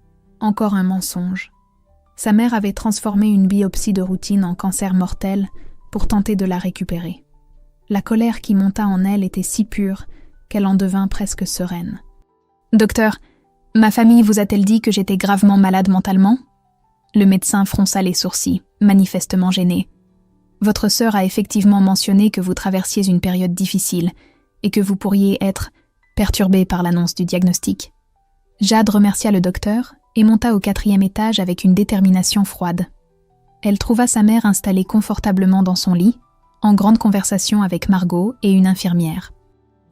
[SPEAKER 1] encore un mensonge. Sa mère avait transformé une biopsie de routine en cancer mortel pour tenter de la récupérer. La colère qui monta en elle était si pure qu'elle en devint presque sereine. « Docteur, ma famille vous a-t-elle dit que j'étais gravement malade mentalement ?» Le médecin fronça les sourcils, manifestement gêné. « Votre sœur a effectivement mentionné que vous traversiez une période difficile et que vous pourriez être perturbé par l'annonce du diagnostic. » Jade remercia le docteur et monta au 4e étage avec une détermination froide. Elle trouva sa mère installée confortablement dans son lit, en grande conversation avec Margot et une infirmière.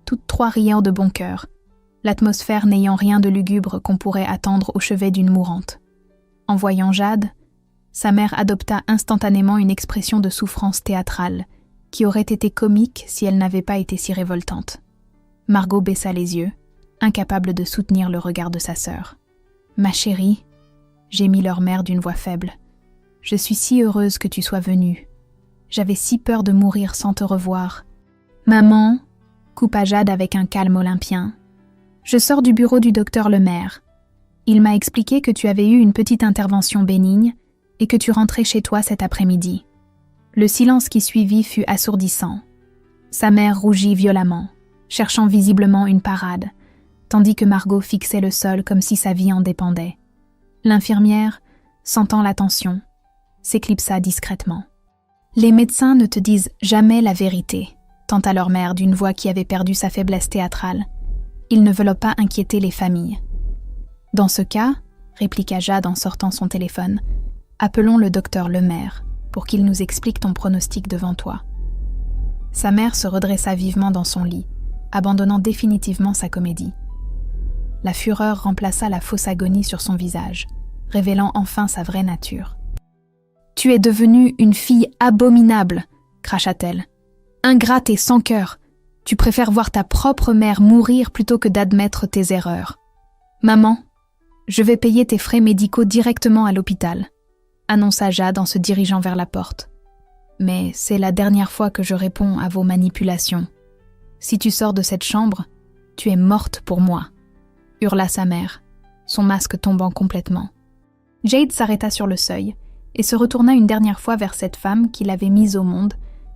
[SPEAKER 1] Toutes trois rièrent de bon cœur, l'atmosphère n'ayant rien de lugubre qu'on pourrait attendre au chevet d'une mourante. En voyant Jade, sa mère adopta instantanément une expression de souffrance théâtrale, qui aurait été comique si elle n'avait pas été si révoltante. Margot baissa les yeux, incapable de soutenir le regard de sa sœur. « Ma chérie, » gémit leur mère d'une voix faible, « je suis si heureuse que tu sois venue. J'avais si peur de mourir sans te revoir. »« Maman, » coupa Jade avec un calme olympien, « je sors du bureau du docteur Lemaire. Il m'a expliqué que tu avais eu une petite intervention bénigne et que tu rentrais chez toi cet après-midi. » Le silence qui suivit fut assourdissant. Sa mère rougit violemment, cherchant visiblement une parade, tandis que Margot fixait le sol comme si sa vie en dépendait. L'infirmière, sentant la tension, s'éclipsa discrètement. « Les médecins ne te disent jamais la vérité », tenta leur mère d'une voix qui avait perdu sa faiblesse théâtrale. « Ils ne veulent pas inquiéter les familles. » « Dans ce cas, » répliqua Jade en sortant son téléphone, « appelons le docteur Lemaire pour qu'il nous explique ton pronostic devant toi. » Sa mère se redressa vivement dans son lit, abandonnant définitivement sa comédie. La fureur remplaça la fausse agonie sur son visage, révélant enfin sa vraie nature. « Tu es devenue une fille abominable !» cracha-t-elle. « Ingrate et sans cœur. Tu préfères voir ta propre mère mourir plutôt que d'admettre tes erreurs. Maman, je vais payer tes frais médicaux directement à l'hôpital, » annonça Jade en se dirigeant vers la porte. « Mais c'est la dernière fois que je réponds à vos manipulations. Si tu sors de cette chambre, tu es morte pour moi, » hurla sa mère, son masque tombant complètement. Jade s'arrêta sur le seuil et se retourna une dernière fois vers cette femme qui l'avait mise au monde,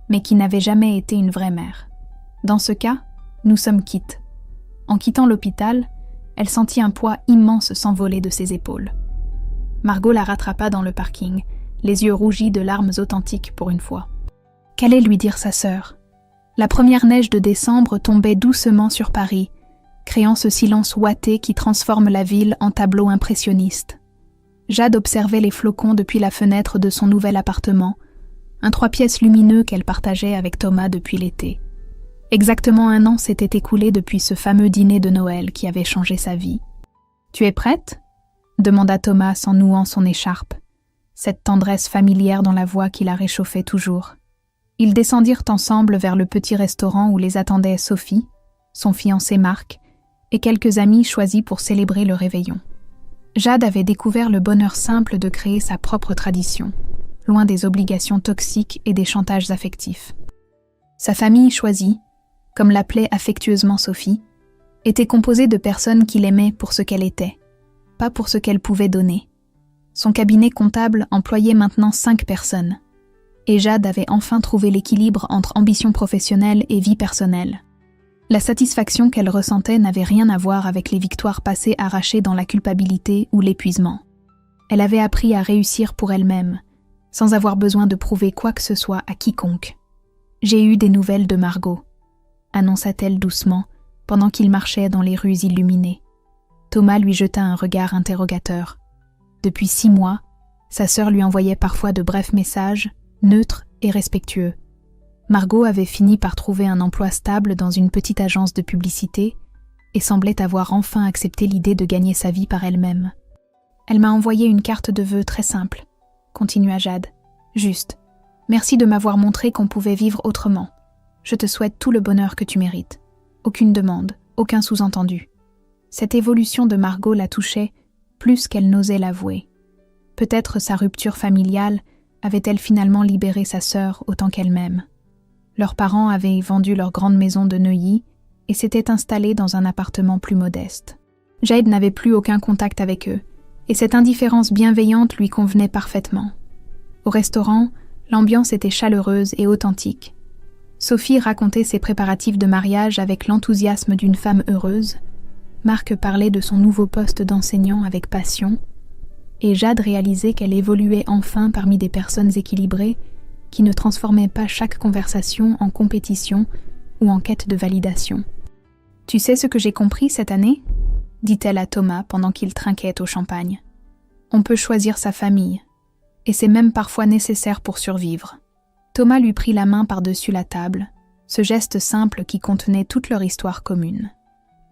[SPEAKER 1] mais qui n'avait jamais été une vraie mère. Dans ce cas, nous sommes quittes. En quittant l'hôpital, elle sentit un poids immense s'envoler de ses épaules. Margot la rattrapa dans le parking, les yeux rougis de larmes authentiques pour une fois. Qu'allait lui dire sa sœur? La première neige de décembre tombait doucement sur Paris, créant ce silence ouaté qui transforme la ville en tableau impressionniste. Jade observait les flocons depuis la fenêtre de son nouvel appartement, un 3 pièces lumineux qu'elle partageait avec Thomas depuis l'été. Exactement 1 an s'était écoulé depuis ce fameux dîner de Noël qui avait changé sa vie. « Tu es prête ?» demanda Thomas en nouant son écharpe, cette tendresse familière dans la voix qui la réchauffait toujours. Ils descendirent ensemble vers le petit restaurant où les attendait Sophie, son fiancé Marc, et quelques amis choisis pour célébrer le réveillon. Jade avait découvert le bonheur simple de créer sa propre tradition, loin des obligations toxiques et des chantages affectifs. Sa famille choisie, comme l'appelait affectueusement Sophie, était composée de personnes qui l'aimaient pour ce qu'elle était, pas pour ce qu'elle pouvait donner. Son cabinet comptable employait maintenant 5 personnes, et Jade avait enfin trouvé l'équilibre entre ambition professionnelle et vie personnelle. La satisfaction qu'elle ressentait n'avait rien à voir avec les victoires passées arrachées dans la culpabilité ou l'épuisement. Elle avait appris à réussir pour elle-même, sans avoir besoin de prouver quoi que ce soit à quiconque. « J'ai eu des nouvelles de Margot », annonça-t-elle doucement, pendant qu'ils marchaient dans les rues illuminées. Thomas lui jeta un regard interrogateur. Depuis 6 mois, sa sœur lui envoyait parfois de brefs messages, neutres et respectueux. Margot avait fini par trouver un emploi stable dans une petite agence de publicité et semblait avoir enfin accepté l'idée de gagner sa vie par elle-même. Elle m'a envoyé une carte de vœux très simple, continua Jade. Juste. Merci de m'avoir montré qu'on pouvait vivre autrement. Je te souhaite tout le bonheur que tu mérites. Aucune demande, aucun sous-entendu. Cette évolution de Margot la touchait plus qu'elle n'osait l'avouer. Peut-être sa rupture familiale avait-elle finalement libéré sa sœur autant qu'elle-même. Leurs parents avaient vendu leur grande maison de Neuilly et s'étaient installés dans un appartement plus modeste. Jade n'avait plus aucun contact avec eux, et cette indifférence bienveillante lui convenait parfaitement. Au restaurant, l'ambiance était chaleureuse et authentique. Sophie racontait ses préparatifs de mariage avec l'enthousiasme d'une femme heureuse, Marc parlait de son nouveau poste d'enseignant avec passion, et Jade réalisait qu'elle évoluait enfin parmi des personnes équilibrées qui ne transformaient pas chaque conversation en compétition ou en quête de validation. « Tu sais ce que j'ai compris cette année ?» dit-elle à Thomas pendant qu'il trinquait au champagne. « On peut choisir sa famille, et c'est même parfois nécessaire pour survivre. » Thomas lui prit la main par-dessus la table, ce geste simple qui contenait toute leur histoire commune.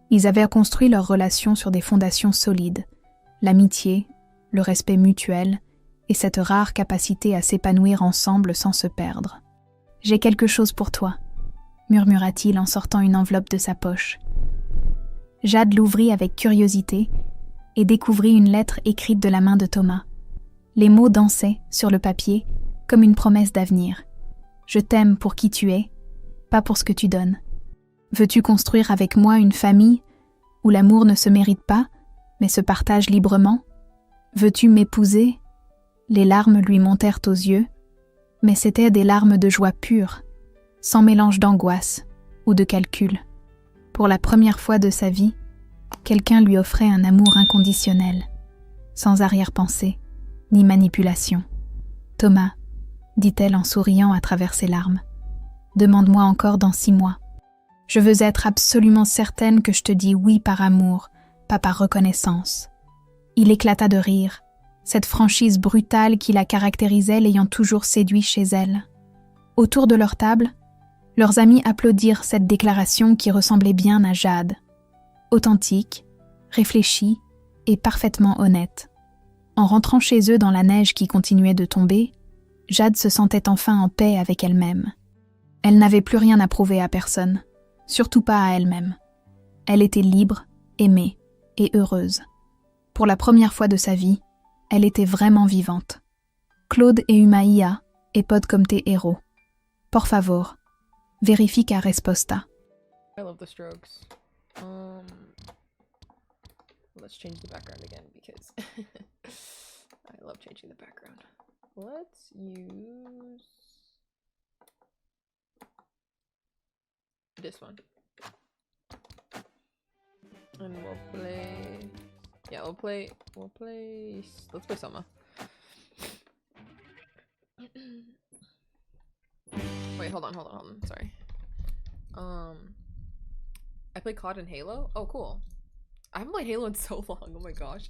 [SPEAKER 1] Ils avaient construit leur relation sur des fondations solides, l'amitié, le respect mutuel et cette rare capacité à s'épanouir ensemble sans se perdre. « J'ai quelque chose pour toi », murmura-t-il en sortant une enveloppe de sa poche. Jade l'ouvrit avec curiosité et découvrit une lettre écrite de la main de Thomas. Les mots dansaient sur le papier comme une promesse d'avenir. « Je t'aime pour qui tu es, pas pour ce que tu donnes. Veux-tu construire avec moi une famille où l'amour ne se mérite pas, mais se partage librement? Veux-tu m'épouser ?» Les larmes lui montèrent aux yeux, mais c'étaient des larmes de joie pure, sans mélange d'angoisse ou de calcul. Pour la première fois de sa vie, quelqu'un lui offrait un amour inconditionnel, sans arrière-pensée ni manipulation. « Thomas, » dit-elle en souriant à travers ses larmes, « demande-moi encore dans 6 mois. Je veux être absolument certaine que je te dis oui par amour, pas par reconnaissance. » Il éclata de rire, cette franchise brutale qui la caractérisait l'ayant toujours séduit chez elle. Autour de leur table, leurs amis applaudirent cette déclaration qui ressemblait bien à Jade. Authentique, réfléchie et parfaitement honnête. En rentrant chez eux dans la neige qui continuait de tomber, Jade se sentait enfin en paix avec elle-même. Elle n'avait plus rien à prouver à personne, surtout pas à elle-même. Elle était libre, aimée et heureuse. Pour la première fois de sa vie, elle était vraiment vivante. Claude et Umaia et pod comme tes héros. Por favor, verifica resposta.
[SPEAKER 2] I love the strokes. Let's change the background again because I love changing the background. Let's use this one. And we'll play... Yeah, let's play Soma. Wait, hold on, sorry. I played COD and Halo? Oh, cool. I haven't played Halo in so long, oh my gosh.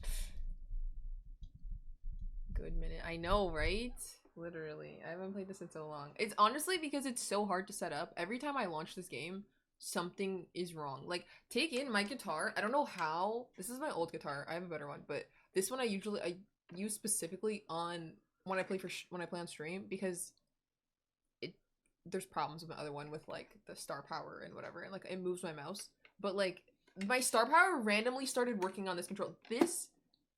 [SPEAKER 2] Good minute. I know, right? Literally. I haven't played this in so long. It's honestly because it's so hard to set up. Every time I launch this game, something is wrong. Like, take in my guitar. I don't know how. This is my old guitar. I have a better one, but this one I use specifically on when I play on stream because there's problems with my other one with like the star power and whatever, and like it moves my mouse. But like my star power randomly started working on this control. This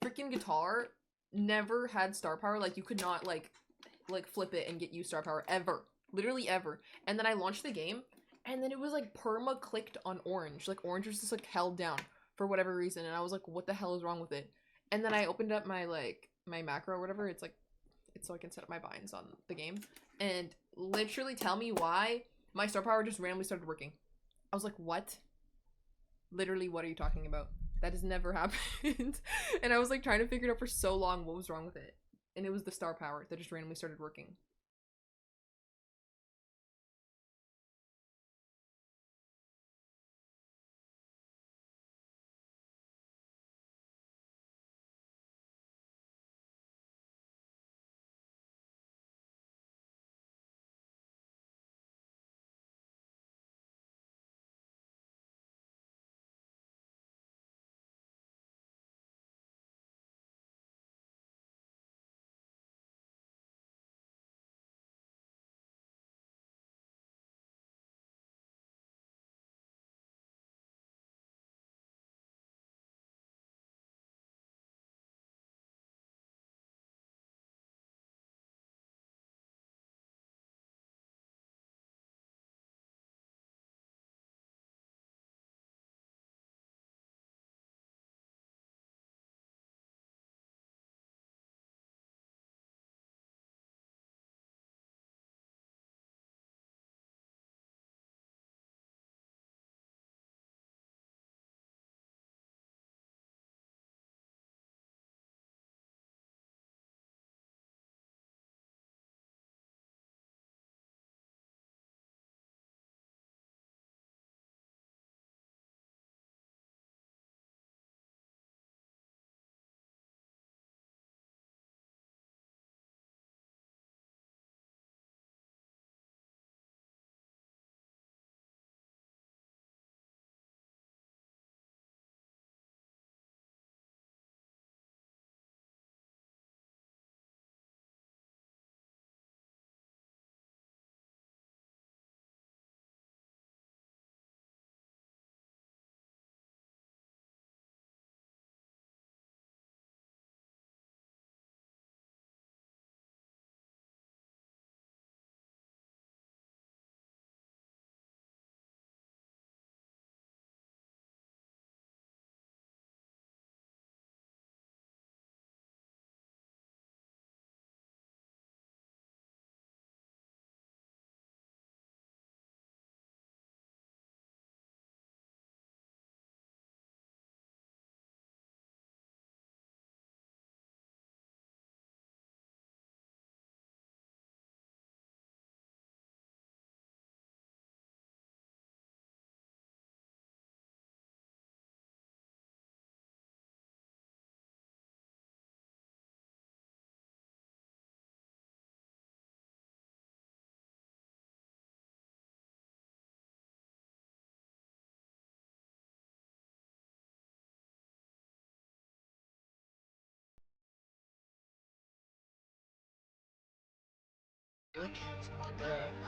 [SPEAKER 2] freaking guitar never had star power. Like you could not like flip it and get you star power ever, literally ever. And then I launched the game, and then it was like perma clicked on orange. Like orange was just like held down for whatever reason, and I was like, what the hell is wrong with it? And then I opened up my my macro or whatever. It's so I can set up my binds on the game, and literally tell me why my star power just randomly started working. I was like, what? Literally, what are you talking about? That has never happened. And I was like trying to figure it out for so long what was wrong with it. And it was the star power that just randomly started working.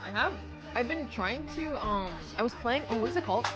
[SPEAKER 2] I have. I've been trying to. I was playing. Oh, what is it called?